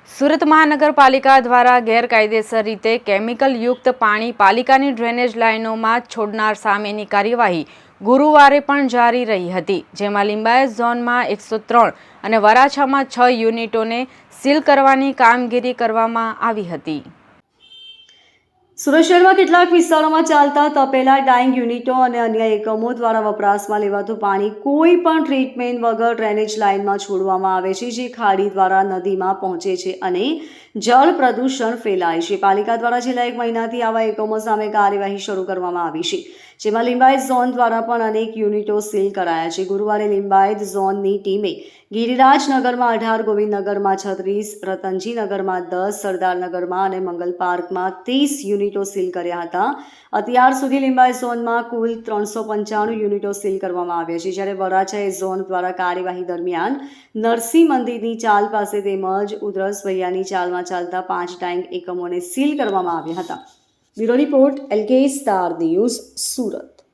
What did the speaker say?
સુરત મહાનગરપાલિકા દ્વારા ગેરકાયદેસર રીતે કેમિકલયુક્ત પાણી પાલિકાની ડ્રેનેજ લાઇનોમાં છોડનાર સામેની કાર્યવાહી ગુરુવારે પણ જારી રહી હતી, જેમાં લિંબાયત ઝોનમાં 103 અને વરાછામાં 6 યુનિટોને સીલ કરવાની કામગીરી કરવામાં આવી હતી। સુરત શહેરમાં કેટલાક વિસ્તારોમાં ચાલતા તપેલા ડાઇંગ યુનિટો અને અન્ય એકમો દ્વારા વપરાશમાં લેવાતું પાણી કોઈ પણ ટ્રીટમેન્ટ વગર ડ્રેનેજ લાઇનમાં છોડવામાં આવે છે, જે ખાડી દ્વારા નદીમાં પહોંચે છે અને જળ પ્રદૂષણ ફેલાય છે। પાલિકા દ્વારા છેલ્લા 1 મહિનાથી આવા એકમો સામે કાર્યવાહી શરૂ કરવામાં આવી છે, જેમાં લિંબાયત ઝોન દ્વારા પણ અનેક યુનિટો સીલ કરાયા છે। ગુરુવારે લિંબાયત ઝોનની ટીમે ગિરિરાજનગરમાં 18, ગોવિંદનગરમાં 36, રતનજીનગરમાં 10, સરદારનગરમાં અને મંગલ પાર્કમાં 30 યુનિટો સીલ કર્યા હતા। અત્યાર સુધી લિંબાયત ઝોનમાં કુલ 395 યુનિટો સીલ કરવામાં આવ્યા છે, જ્યારે વરાછા ઝોન દ્વારા કાર્યવાહી દરમિયાન નરસિંહ મંદિરની ચાલ પાસે તેમજ ઉધરસ ભૈયાની ચાલમાં ચાલતા 5 ડાઇંગ એકમોને સીલ કરવામાં આવ્યા હતા। Bureau report, LK star news, Surat.